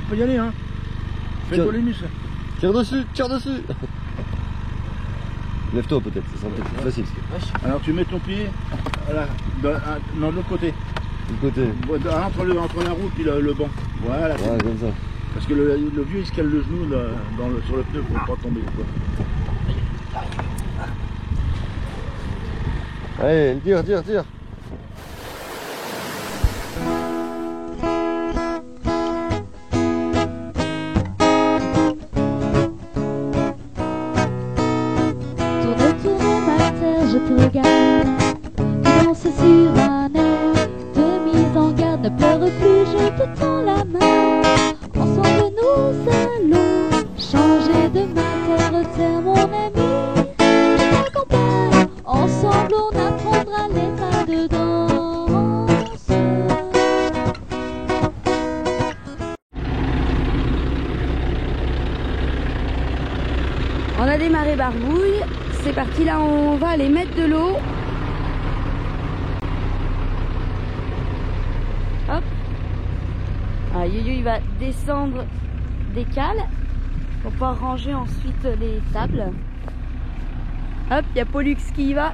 peux y aller, hein. Fais-toi les muscles. Tire dessus, tire dessus. Lève-toi peut-être, ça sera peut-être plus facile. Alors tu mets ton pied voilà, dans l'autre côté. Du côté. Entre la roue et le banc. Voilà. Ouais, comme ça. Parce que le vieux il se cale le genou sur le pneu pour ne pas tomber. Quoi. Allez, tire, tire, tire. Je te regarde, tu danses sur un air de mise en garde, ne pleure plus, je te tends la main. Ensemble nous allons changer de main, terre mon ami, je t'accompagne. Ensemble on apprendra les pas de danse. On a démarré Barbouille. C'est parti, là on va aller mettre de l'eau. Hop. Ah, Yo-Yo il va descendre des cales pour pouvoir ranger ensuite les tables. Hop, il y a Pollux qui y va.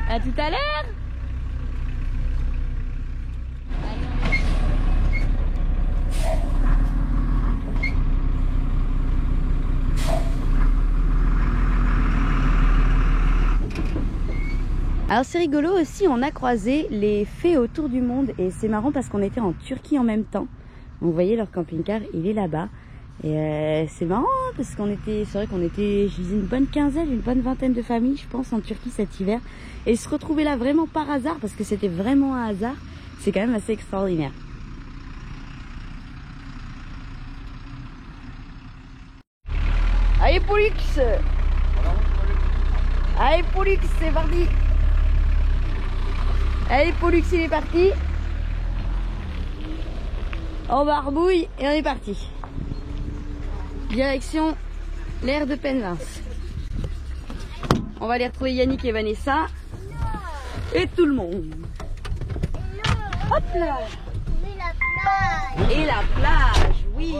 À tout à l'heure. Alors c'est rigolo aussi, on a croisé les fées autour du monde et c'est marrant parce qu'on était en Turquie en même temps. Donc, vous voyez leur camping-car, il est là-bas. Et c'est marrant parce qu'on était, c'est vrai qu'on était, je disais une bonne quinzaine, une bonne vingtaine de familles je pense en Turquie cet hiver. Et se retrouver là vraiment par hasard parce que c'était vraiment un hasard, c'est quand même assez extraordinaire. Allez Pollux! Allez Pollux, c'est parti! Allez Pollux il est parti. On barbouille et on est parti. Direction l'aire de Penvins. On va aller retrouver Yannick et Vanessa. Et tout le monde. Hop là. Et la plage, oui.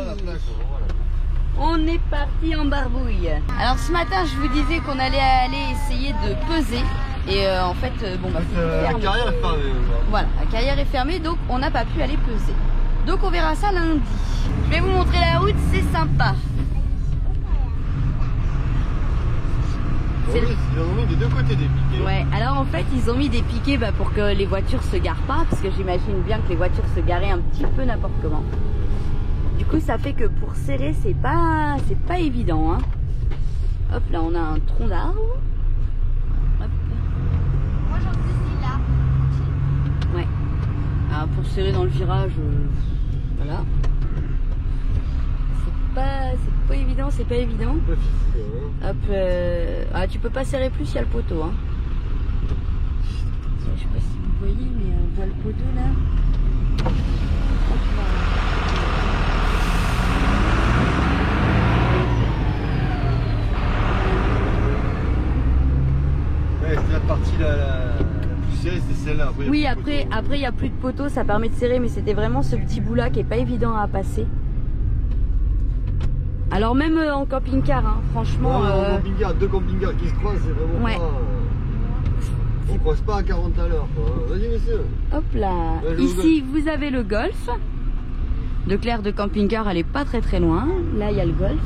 On est parti en barbouille. Alors ce matin je vous disais qu'on allait aller essayer de peser. Et en fait, bon, bah, la carrière est fermée. Voilà, la carrière est fermée, donc on n'a pas pu aller peser. Donc on verra ça lundi. Je vais vous montrer la route, c'est sympa. Oui, ils ont mis des deux côtés des piquets. Ouais, alors en fait, ils ont mis des piquets pour que les voitures se garent pas, parce que j'imagine bien que les voitures se garaient un petit peu n'importe comment. Du coup, ça fait que pour serrer, c'est pas évident. Hein. Hop, là, on a un tronc d'arbre. Ouais. Alors pour serrer dans le virage, voilà. C'est pas évident, c'est pas évident. Hop, ah, tu peux pas serrer plus, il y a le poteau. Hein. Je sais pas si vous voyez, mais on voit le poteau là. Hop là. Ouais, c'est la partie la plus serrée, c'est celle-là. Oui, après il n'y a plus de poteau, ça permet de serrer, mais c'était vraiment ce petit bout là qui est pas évident à passer. Alors même en camping-car, hein, franchement. En camping-car, deux camping-cars qui se croisent, c'est vraiment ouais. pas. On croise pas à 40 à l'heure. Vas-y monsieur. Hop là. Ici vous avez le golf. De Claire de camping-car, elle est pas très loin. Là il y a le golf.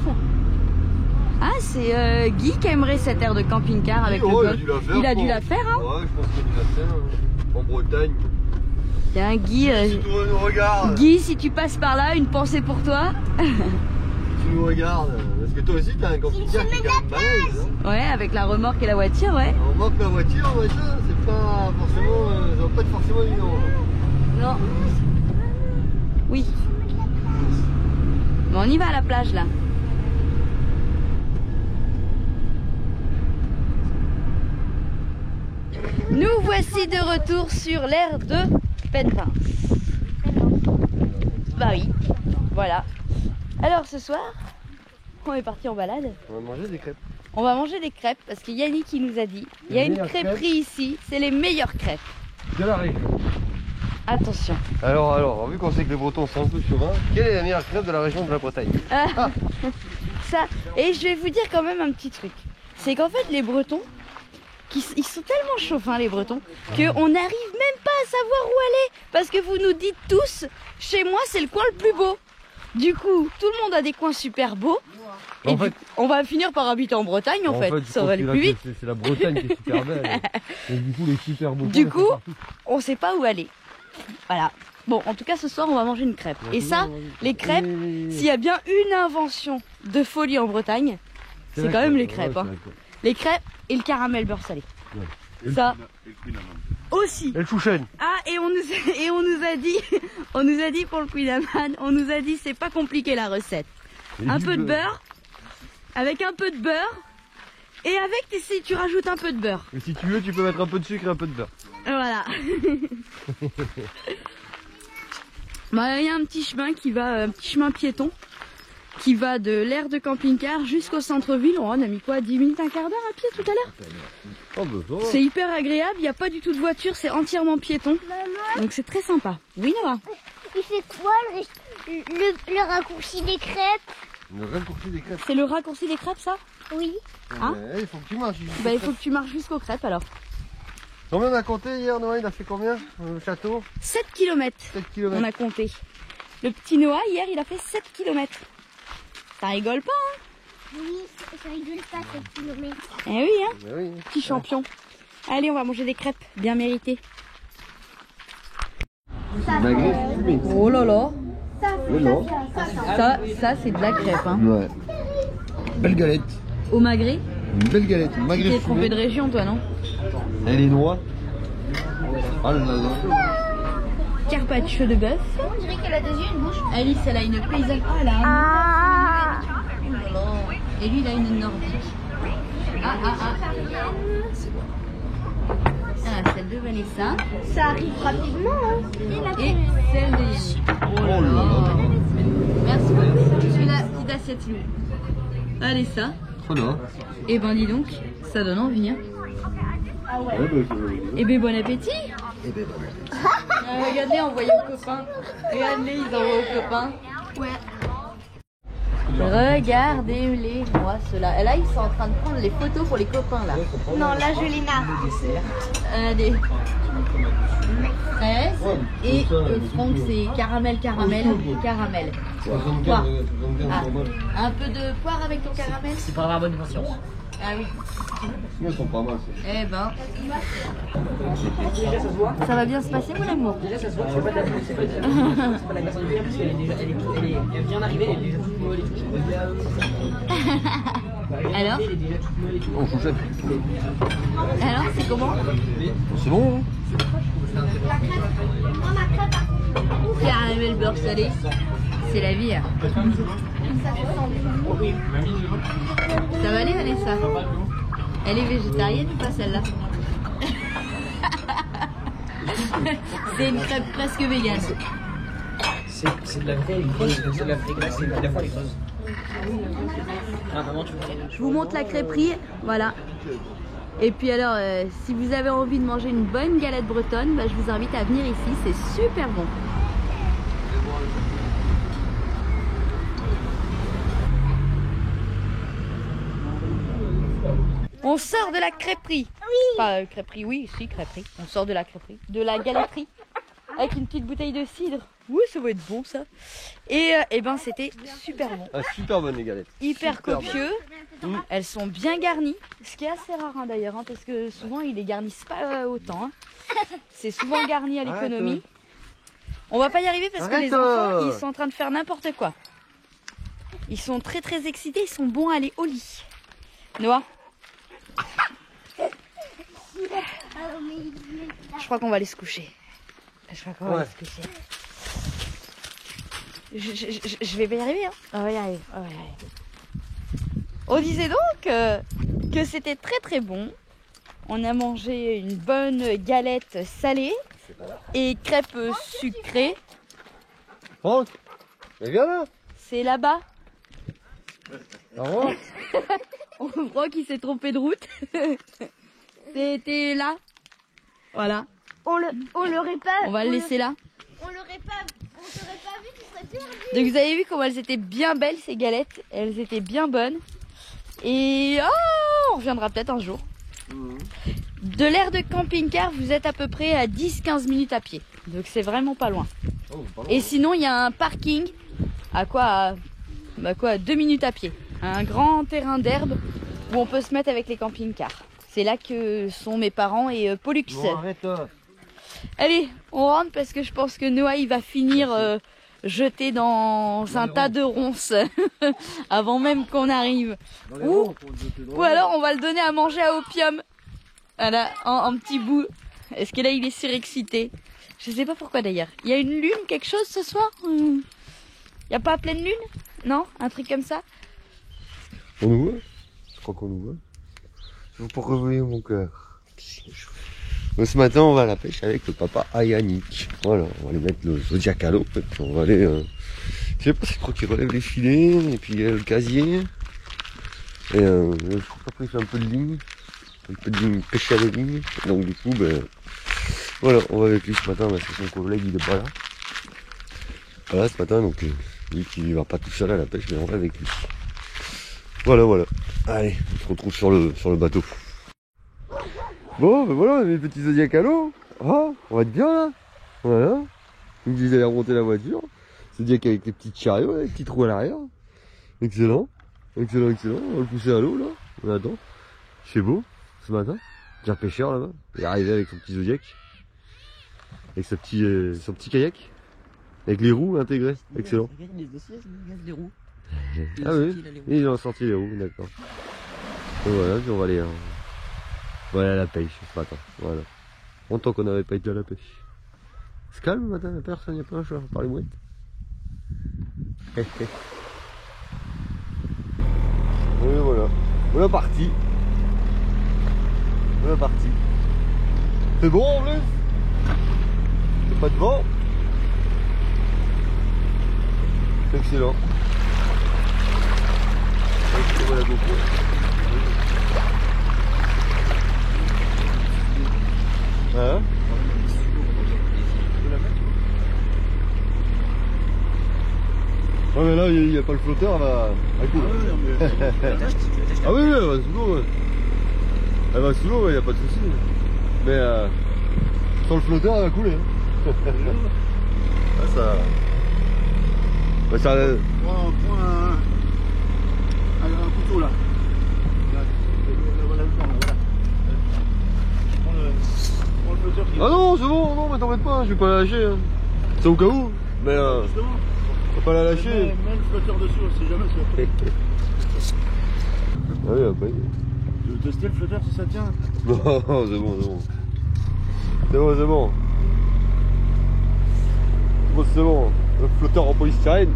Ah, c'est Guy qui aimerait cette aire de camping-car avec le golf. Il a dû la faire, hein. Ouais, je pense qu'il a dû la faire. En Bretagne. Tiens, Guy. Si tu nous regardes. Guy, si tu passes par là, une pensée pour toi. Tu nous regardes. Parce que toi aussi, t'as un camping-car qui est quand même balèze. Hein. Ouais, avec la remorque et la voiture, ouais. La remorque, la voiture, ouais, ça, c'est pas forcément. Ça va pas être forcément évident. Non. Oui. Bon, on y va à la plage là. Nous voici de retour sur l'aire de Penvins. Bah oui, voilà. Alors ce soir, on est parti en balade. On va manger des crêpes. On va manger des crêpes parce que Yannick il nous a dit il y a une crêperie ici, c'est les meilleures crêpes. De la région. Attention. Alors, vu qu'on sait que les Bretons sont un peu chauvins, quelle est la meilleure crêpe de la région de la Bretagne? Ça, et je vais vous dire quand même un petit truc. C'est qu'en fait les Bretons, ils sont tellement chauvins les Bretons, qu'on n'arrive même pas à savoir où aller. Parce que vous nous dites tous, chez moi c'est le coin le plus beau. Du coup, tout le monde a des coins super beaux. Et on va finir par habiter en Bretagne en fait. Ça va aller plus vite. C'est la Bretagne qui est super belle. Et du coup, les super beaux. Du coup, on sait pas où aller. Voilà. Bon, en tout cas, ce soir, on va manger une crêpe. Et ça, les crêpes, s'il y a bien une invention de folie en Bretagne, c'est quand même les crêpes. Hein. Les crêpes et le caramel beurre salé. Ouais. Ça aussi. Et le chouchen. Ah, et on nous a dit pour le Queen Amman, on nous a dit c'est pas compliqué la recette. Un peu de beurre, avec un peu de beurre, et avec si tu rajoutes un peu de beurre. Et si tu veux, tu peux mettre un peu de sucre et un peu de beurre. Voilà. Bah, il y a un petit chemin qui va, un petit chemin piéton, qui va de l'aire de camping-car jusqu'au centre-ville. Oh, on a mis quoi, 10 minutes, un quart d'heure à pied tout à l'heure. C'est hyper agréable, il n'y a pas du tout de voiture, c'est entièrement piéton. Maman. Donc c'est très sympa. Oui, Noah? Il fait quoi le raccourci des crêpes? Le raccourci des crêpes. C'est le raccourci des crêpes, ça? Oui. Hein? Il faut que tu marches. Bah, il faut que tu marches jusqu'aux crêpes alors. Combien on a compté hier, Noah? Il a fait combien, le château? 7 km. 7 km. On a compté. Le petit Noah, hier, il a fait 7 km. Ça rigole pas, hein? Oui, ça rigole pas 7 km. Eh oui, hein? Oui. Petit champion. Allez, on va manger des crêpes, bien méritées. Magret fumé. Oh là là. Ça, Ça c'est de la crêpe, hein. Ouais. Belle galette. Au magret. Une belle galette. Une Tu magret t'es fumé. trompé de région, toi, non? Elle est noire. Oh là là. Carpaccio de bœuf. on dirait qu'elle a des yeux et une bouche. Alice, elle a une paysanne. Ah, là. Ah. Oh là là. Et lui, il a une nordique. Ah. Ah, celle de Vanessa. Ça arrive rapidement, hein. Et celle de Yannick. Oh là là. Merci beaucoup. Je suis la petite assiette loup. Allez, ça. Voilà. Et ben dis donc, ça donne envie, hein. Et ben bon appétit. Regardez, envoyez aux copains. Regardez, ils envoient aux copains. Ouais. Regardez-les, moi, ceux-là. Et là, ils sont en train de prendre les photos pour les copains, là. Non, là, je les narre. Des fraises. Et Franck, c'est caramel. Poire. Ah, un peu de poire avec ton caramel. C'est pour avoir bonne conscience. Ah oui. Ils sont pas mal. Eh ben. Ça va bien se passer, mon amour? Déjà, ça se voit que je fais pas de la glace, c'est pas de la glace en lumière parce qu'elle est bien arrivée, elle est déjà toute molle et tout. Alors? Elle est déjà toute molle et tout. On chouchette. Alors, c'est comment? C'est bon, hein? Caramel beurre salé. C'est la vie. Ça va aller, Vanessa? Elle est végétarienne ou pas, celle-là? C'est une crêpe presque végane. C'est de la vraie creuse, c'est de la vraie glace, et à la fois les creuses. Ah, maman, tu veux? Je vous montre la crêperie, voilà. Et puis alors, si vous avez envie de manger une bonne galette bretonne, bah, je vous invite à venir ici, c'est super bon. On sort de la crêperie. Oui. Pas crêperie, oui, si, crêperie. On sort de la crêperie, de la galetterie, avec une petite bouteille de cidre. Oui, ça va être bon ça. Et ben c'était super bon. Ah, super bonne les galettes. Hyper Super copieux. Elles sont bien garnies, ce qui est assez rare hein, d'ailleurs, hein, parce que souvent ils les garnissent pas autant. Hein. C'est souvent garni à l'économie. On va pas y arriver parce que les enfants ils sont en train de faire n'importe quoi. Ils sont très très excités, ils sont bons à aller au lit. Noah? Je crois qu'on va aller se coucher. Je crois qu'on va aller se coucher. Je vais pas y arriver, hein. On va y arriver. On disait donc que c'était très très bon. On a mangé une bonne galette salée et crêpes sucrées. Franck, mais viens là. C'est là-bas. Au revoir. On croit qu'il s'est trompé de route. C'était là. Voilà. On l'aurait pas. On va le laisser là. On t'aurait pas vu, tu serais perdu. Donc vous avez vu comment elles étaient bien belles ces galettes. Elles étaient bien bonnes. Et on reviendra peut-être un jour. De l'aire de camping-car, vous êtes à peu près à 10-15 minutes à pied. Donc c'est vraiment pas loin. Et sinon il y a un parking à 2 minutes à pied. Un grand terrain d'herbe où on peut se mettre avec les camping-cars. C'est là que sont mes parents et Pollux. Bon, arrête. Allez, on rentre parce que je pense que Noah il va finir jeté dans un tas de ronces avant même qu'on arrive. Ou alors on va le donner à manger à Opium. Voilà, en petit bout. Est-ce que là il est surexcité? Je sais pas pourquoi d'ailleurs. Il y a une lune, quelque chose ce soir? Il n'y a pas pleine lune? Non? Un truc comme ça? On nous voit? Je crois qu'on nous voit. Je veux pas réveiller mon cœur. Donc, ce matin, on va à la pêche avec le papa Yannick. Voilà, on va aller mettre le Zodiac à l'eau. On va aller. Je sais pas si je crois qu'il relève les filets et puis le casier. Et je crois qu'après il fait un peu de ligne. Un peu de ligne, pêche à la ligne. Donc du coup, ben voilà, on va avec lui ce matin, parce que son collègue il est pas là. Voilà, ce matin, donc lui qui va pas tout seul à la pêche, mais on va avec lui. Voilà, voilà. Allez, on se retrouve sur le bateau. Bon, ben voilà, mes petits Zodiac à l'eau. Ah, on va être bien là. Voilà. Il me disait d'aller remonter la voiture. Zodiac avec les petits chariots, les petits trous à l'arrière. Excellent. Excellent, excellent. On va le pousser à l'eau là. On attend. C'est beau ce matin. J'ai un pêcheur là-bas. Il est arrivé avec son petit Zodiac. Avec son petit kayak. Avec les roues intégrées. Excellent. Les roues. Ah oui, ils ont sorti les roues, d'accord. Donc voilà, puis on va aller à la pêche ce matin. Voilà. Longtemps qu'on n'avait pas été à la pêche. C'est calme le matin, la personne, il n'y a pas un chat, par les mouettes. Et voilà. Voilà parti. Voilà parti. C'est bon en plus. C'est pas de vent. C'est excellent. Voilà, GoPro. Hein? Ouais, mais là il n'y a pas le flotteur, elle va couler. Ah oui, elle va sous l'eau. Ouais. Elle va sous l'eau, il n'y a pas de souci. Mais sans le flotteur, elle va couler. Ah, ça. Ouais, ça. Prends un couteau là. Voilà le temps, voilà. Prends le flotteur qui... Ah non, c'est bon, non, mais t'embête pas, je vais pas la lâcher. Hein. C'est au cas où, mais Justement. faut pas la lâcher. Mets le flotteur dessus, on sait jamais si Ah oui, après. tu veux tester le flotteur si ça tient? Non, c'est bon, c'est bon. C'est bon, c'est bon. Bon, c'est bon. Le flotteur en polystyrène.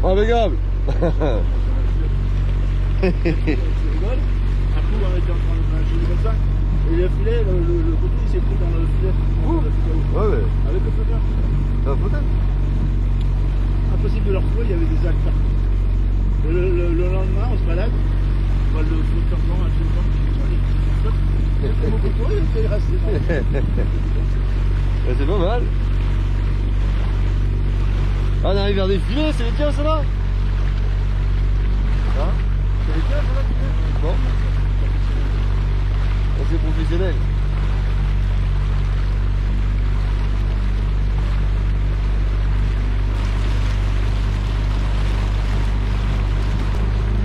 Impeccable. Tu rigoles? Un coup, on était en train de faire un gilet comme ça. Et le filet, le côté, il s'est pris dans le filet. Ouais, ouais. Avec le flotteur. Un flotteur. Impossible de le retrouver, il y avait des algues partout. Et le lendemain, on se balade. On voit le flotteur blanc, un truc blanc qui flotte. Il fait beaucoup de tours, il reste. C'est pas mal. Ah, on arrive vers des filets, c'est les tiens, ça là? Hein? C'est les tiens, ça là? Bon. C'est professionnel.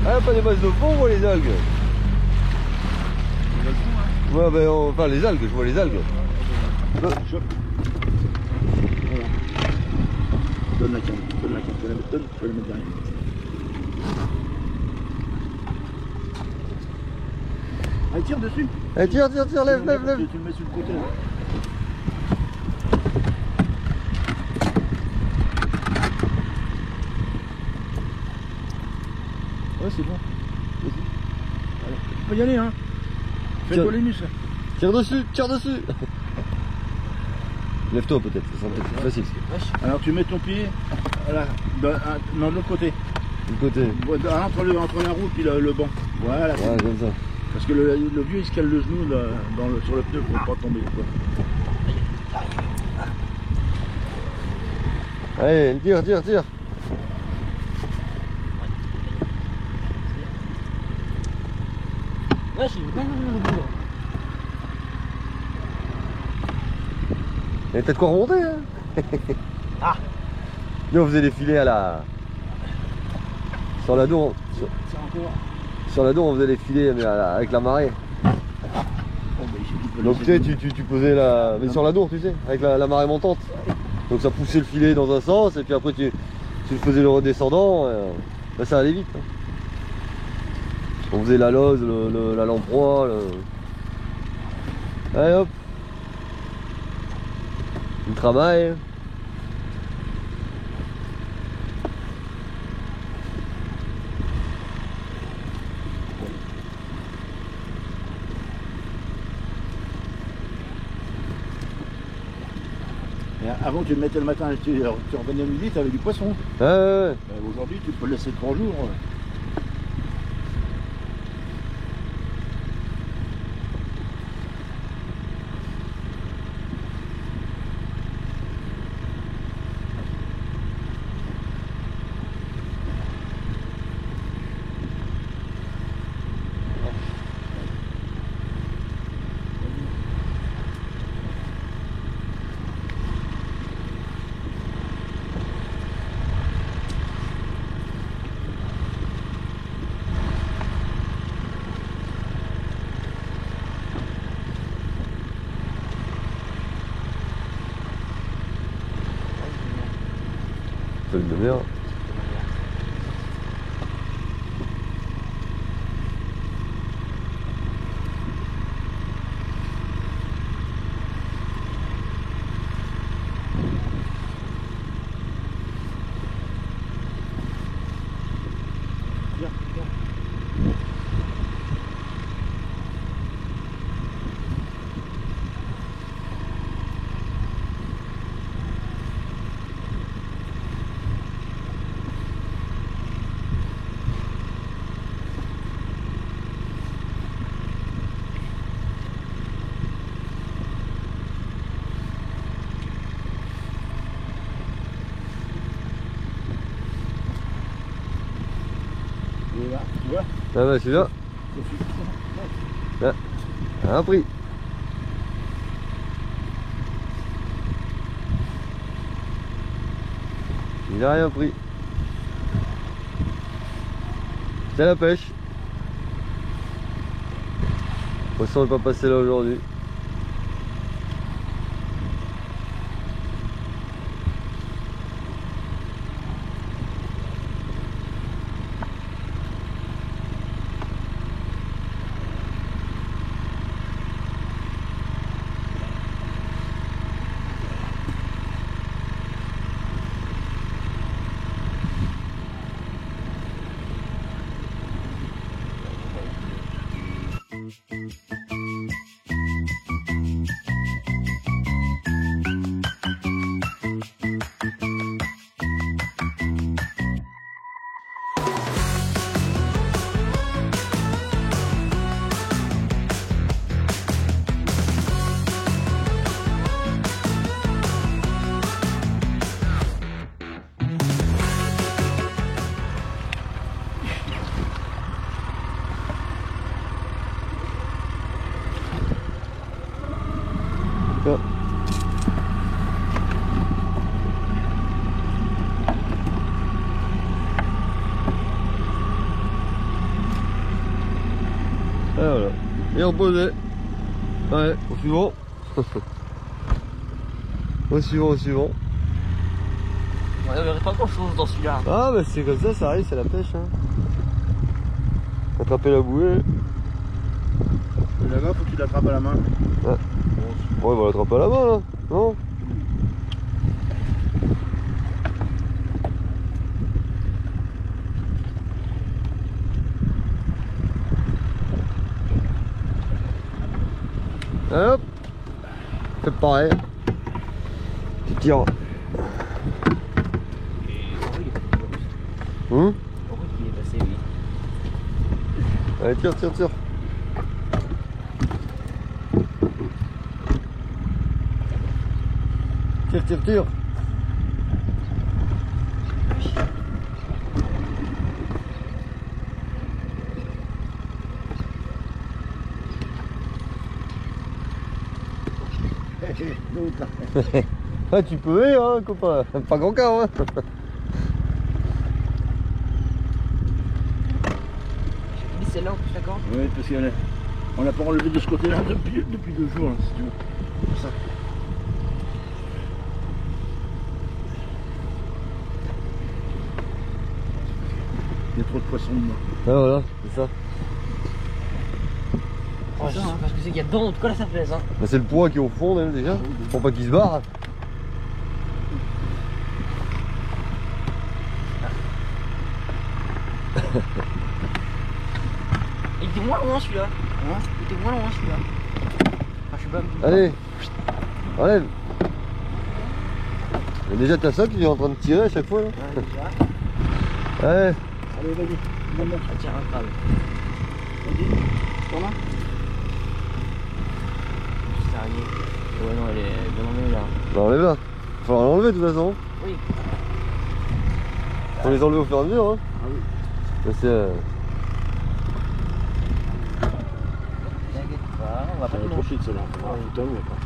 Ah, pas des masses de fond, on voit les algues. Ouais, ben, enfin les algues, je vois les algues. Donne la canne, tu peux la mettre derrière. Allez, tire dessus. Allez, tire, lève. Tu le mets sur le côté là. Ouais, c'est bon. Vas-y. Allez, tu peux y aller, hein. Fais-toi les muscles. Tire dessus. Lève-toi peut-être, ça sera peut-être plus facile. Alors tu mets ton pied voilà, de l'autre côté. Du côté. Ouais, entre la roue et le banc. Voilà. Ouais, comme ça. Parce que le vieux il se cale le genou sur le pneu pour pas tomber. Quoi. Allez, tire. Ouais, j'ai pas le bout. Il y a peut-être quoi remonter, hein. Ah. Nous on faisait des filets à la... Sur la Dour, C'est encore. sur la Dour on faisait des filets mais avec la marée. Oh, bah, il peut Donc tu sais, tu posais la... Mais sur la Dour, tu sais, avec la marée montante. Donc ça poussait le filet dans un sens et puis après tu faisais le redescendant. Là ça allait vite. Hein. On faisait la lose, la lamproie. Allez hop. Une tramaille. Et avant tu le mettais le matin, tu revenais à midi, tu avais du poisson. Ouais. Aujourd'hui tu peux le laisser 3 jours. Ça une demi-heure. Et là, tu vois, Ah bah celui-là, un prix. Il n'a rien pris. C'est la pêche. Le poisson n'est pas passé là aujourd'hui. Tiens. Et voilà. Et reposer. Ouais, au suivant. Au suivant. Ouais, il n'y aurait pas grand chose dans celui-là. Ah bah c'est comme ça arrive, c'est la pêche. Hein. Attraper la bouée. Et là-bas, faut que tu l'attrapes à la main. Ouais. Bon, il va l'attraper à la main là, non? Allez, hop, fais pareil. Tu tires. Et Hum? Henri, Allez, tire, tire, tire. Tire, tire, tire. Ah, tu peux, hein, copain. Pas grand cas, hein. J'ai mis celle-là en plus, d'accord? Oui, parce qu'on l'a pas enlevé de ce côté-là depuis 2 jours, là, si tu veux. C'est ça. Il y a trop de poissons dedans. Ah, voilà, c'est ça. Oh, je sais pas ce que c'est qu'il y a dedans, en tout cas là ça pèse. Hein. Bah, c'est le poids qui est au fond, là, déjà. Pour pas qu'il se barre. Il était moins loin celui-là. Hein? Il était moins loin celui-là. Enfin, je sais pas. Allez, enlève. Mais déjà, t'as ça qui est en train de tirer à chaque fois, là. Ouais, déjà. Allez. Allez, vas-y. Ah, tiens, un crabe. Vas-y. T'en as? Petite araignée. Ouais, non, elle est bien emmenée là. Bah, enlève-la. Faut l'enlever de toute façon. Oui. Faut les enlever au fur et à mesure, hein. Ah oui. Ça, c'est. T'inquiète pas, on va pas Ça te va trop manger. chier de celle-là. On va tout enlever, quoi.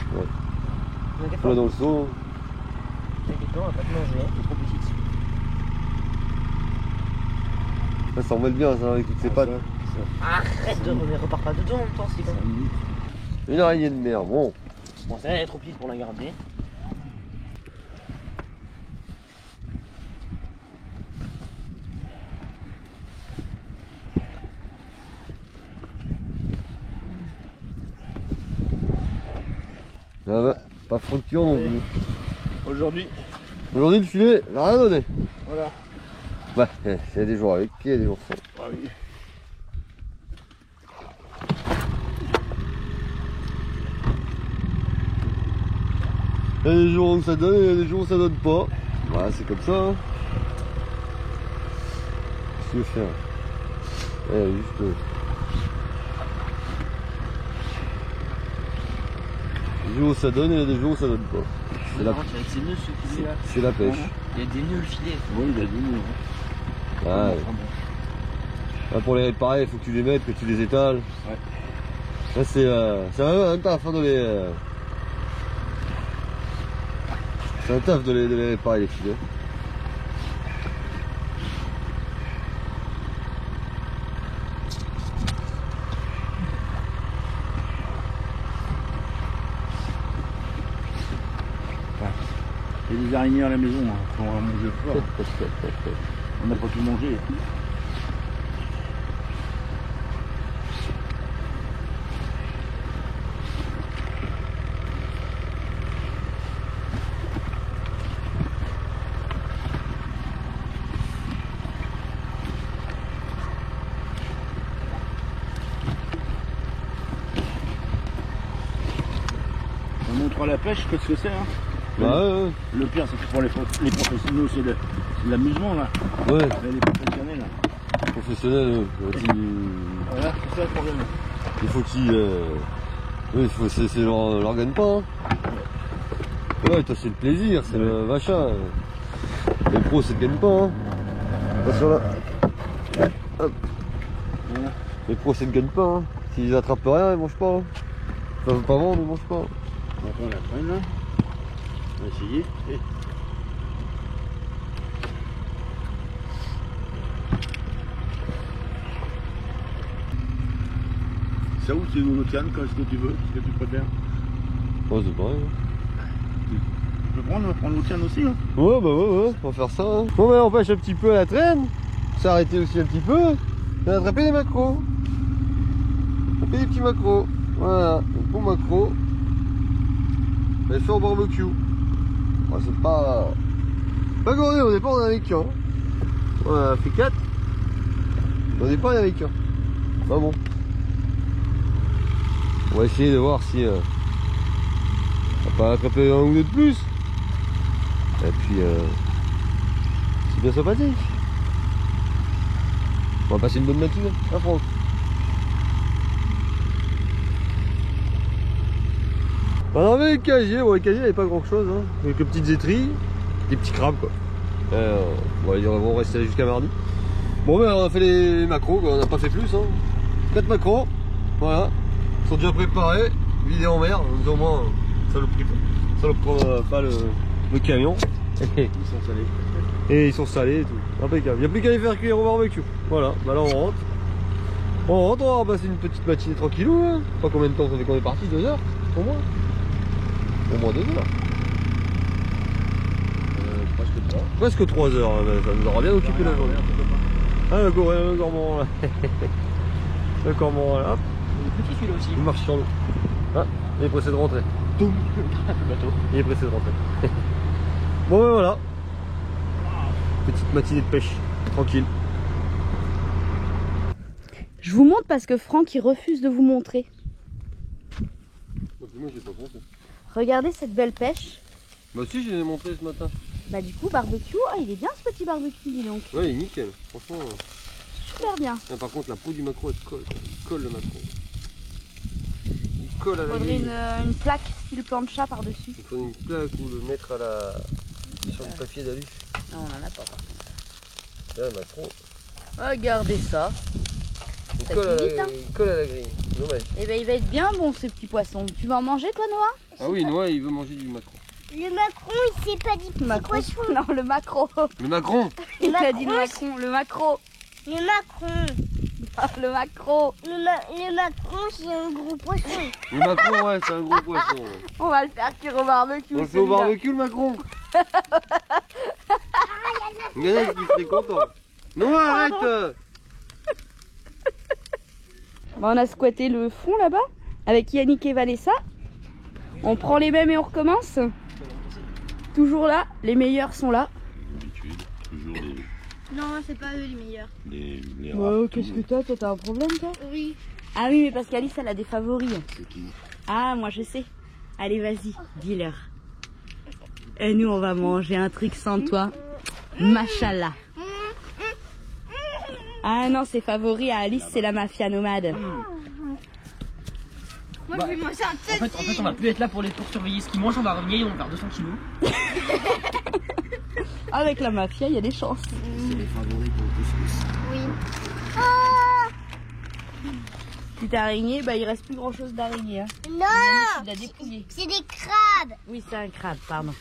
T'inquiète Faut-la pas, dans le seau. t'inquiète pas, on va pas te manger. T'es trop petite. Ça s'emmêle bien, ça, avec toutes ces pattes. Arrête de repars pas dedans en même temps, c'est con. Une araignée de mer, bon. Bon, ça elle est trop petite pour la garder. Ah bah, pas fructueux non plus. Aujourd'hui, Aujourd'hui, le filet, il a rien donné. voilà. Bah, il y a des jours avec, il y a des jours sans. Ah oui. Il y a des jours où ça donne et il y a des jours où ça donne pas. Voilà, c'est comme ça. Hein. Qu'est-ce que tu veux faire? Juste. Des jours où ça donne et il y a des jours où ça donne pas. C'est la, Avec ses nœuds, ce filet là. c'est la pêche. Il y a des nœuds le filet. Oui, il a dit nous. Ah, ouais. Là, pour les réparer, il faut que tu les mettes, que tu les étales. Ouais. Là, c'est un taf hein, de les. C'est un taf de les réparer les filets. Il y a des araignées à la maison, hein, qu'on va manger le soir. On n'a pas tout mangé. On montrera la pêche, qu'est-ce que c'est, hein? Bah ouais, Le pire, c'est que pour les professionnels, c'est de l'amusement, là. ouais. Mais les professionnels, là. Professionnel, Voilà, c'est ça le problème. il faut qu'ils. Oui, c'est leur gagne pas. Hein. Ouais, toi c'est le plaisir, c'est le machin. Les pros c'est le gagne pas. Hein. Attention là. Hop. Voilà. Les pros c'est le gagne pas. Hein. S'ils attrapent rien, ils mangent pas. Hein. Ça veut pas vendre, ils mangent pas. On la prenne, là. On va essayer. Ça où c'est l'eau tienne, quand est-ce que tu veux, ce que tu préfères? Ouais, c'est pareil. Tu peux prendre l'eau tienne aussi, hein? Ouais, bah ouais, on va faire ça. Hein. Bon, bah on pêche un petit peu à la traîne. S'arrêter aussi un petit peu. Et attraper des macros. Attraper des petits macros. Voilà, un bon macro. Et fait au barbecue. Ouais, c'est pas. Pas gourdé, au départ on en avait qu'un. On en a fait 4. Au départ il y en avait qu'un. Bah bon. On va essayer de voir si on va pas attraper un ou deux de plus. Et puis c'est bien sympathique. On va passer une bonne matinée, hein Franck? On avait les casiers, bon les casiers il n'y avait pas grand chose, hein. Quelques petites étrilles, des petits crabes quoi. Bon, ils vont rester là jusqu'à mardi. Bon ben on a fait les macros quoi, on n'a pas fait plus hein. 4 macros, voilà. Ils sont déjà préparés, vidés en mer, au moins ça ne prend pas le camion. Ils sont salés. Et ils sont salés et tout. Impeccable. Il n'y a plus qu'à les faire cuire au barbecue. Voilà, bah là on rentre. On va passer une petite matinée tranquillou. Hein. Pas combien de temps ça fait qu'on est parti, 2 heures au moins. Au moins 2 heures. Presque 3. Presque 3 heures, hein. Ça nous aura bien occupé la journée. Ah le gourmand là. Le gourmand là. Hop. Le petit celui-là aussi. Il marche sur l'eau. Ah, il est pressé de rentrer. Boum. Le bateau. Il est pressé de rentrer. Bon ben voilà. Petite matinée de pêche, tranquille. Je vous montre parce que Franck il refuse de vous montrer. Moi j'ai pas compris. Regardez cette belle pêche. Bah si, je l'ai montré ce matin. Bah du coup barbecue, ah il est bien ce petit barbecue dis donc. Ouais, il est nickel, franchement. Super bien. Ah, par contre la peau du maquereau elle colle le maquereau. Il colle à la Faudrait grille. une plaque style plancha par-dessus. Il faut une plaque ou le mettre à la... sur du papier d'alu. Non on en a pas. Là le maquereau. Regardez ça. Il Ça colle, fait vite, hein. il colle à la grille. Dommage. Et ben il va être bien bon ce petit poisson. Tu vas en manger toi Noah? Ah oui, Noah il veut manger du maquereau. Le macron, il s'est pas dit petit poisson. Non le macro. Le macron. Il a dit le macron, le macro. Le macron. Le macro. Le macron, c'est un gros poisson. Le macron, ouais, c'est un gros poisson. On va le faire cuire au barbecue. On le fait au celui-là. barbecue le macron. Il y en a qui seraient contents. Noah, arrête. Bon, on a squatté le fond là-bas avec Yannick et Vanessa. On prend les mêmes et on recommence. Toujours là, les meilleurs sont là. D'habitude, toujours Non, c'est pas eux les meilleurs. les Ouais, qu'est-ce que toi t'as un problème toi? Oui. Ah oui, mais parce qu'Alice elle a des favoris. C'est qui? Ah, moi je sais. Allez, vas-y, dis-leur. Et nous, on va manger un truc sans toi. Machallah. Ah non, ses favoris à Alice, c'est la mafia nomade. Moi, je vais manger un En fait, on va plus être là pour surveiller ce qu'ils mangent, on va revenir, ils vont faire 200 kilos. Avec la mafia, il y a des chances. C'est les favoris pour le couscous. Oui. Petite araignée, bah il reste plus grand chose d'araignée. Hein. Non, Il l'a dépouillé. c'est des crabes. Oui, c'est un crabe, pardon.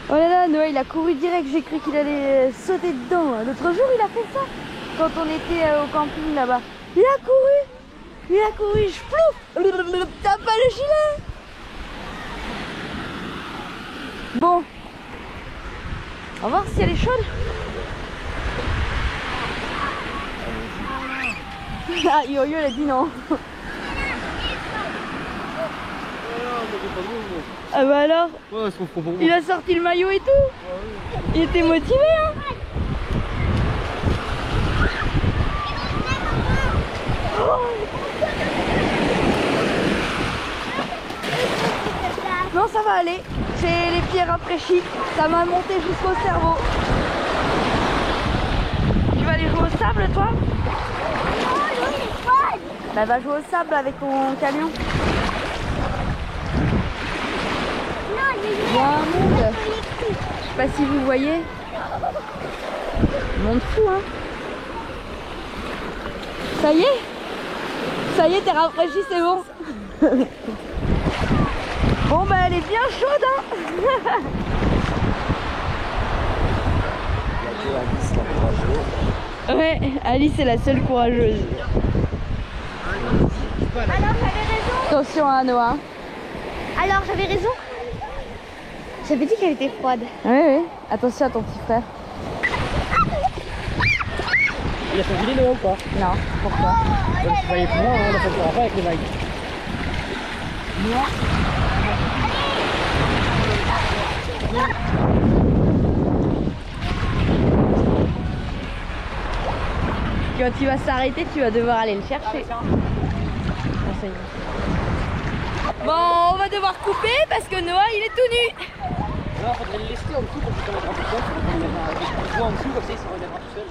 Oh là là, Noah, il a couru direct, j'ai cru qu'il allait sauter dedans. L'autre jour, il a fait ça. Quand on était au camping là-bas. Il a couru, je plouf. T'as pas le gilet. Bon. On va voir si elle est chaude. Ah, Yo-Yo, elle a dit non. Ah bah alors, Ouais, c'est pour moi. il a sorti le maillot et tout. Il était motivé hein. Non ça va aller, j'ai les pieds rafraîchis, ça m'a monté jusqu'au cerveau. Tu vas aller jouer au sable toi? Bah va jouer au sable avec ton camion. Il y a un monde, je sais pas si vous voyez, monde fou hein. Ça y est, t'es rafraîchi, c'est bon. Bon bah elle est bien chaude hein. Ouais, Alice est la seule courageuse. Alors j'avais raison. Attention à Noah. Alors j'avais raison. J'avais dit qu'elle était froide. Oui, attention à ton petit frère. Il a son gilet Noah ou pas? Non, pourquoi? Il faut aller plus loin, on a fait le rapport avec les vagues. Quand il va s'arrêter, tu vas devoir aller le chercher. Ah, ça y est. Bon, on va devoir couper parce que Noah, il est tout nu. Là, il faudrait le laisser en dessous pour qu'il se remettra tout seul. Il faut le mettre en dessous, comme ça il se relèvera tout seul.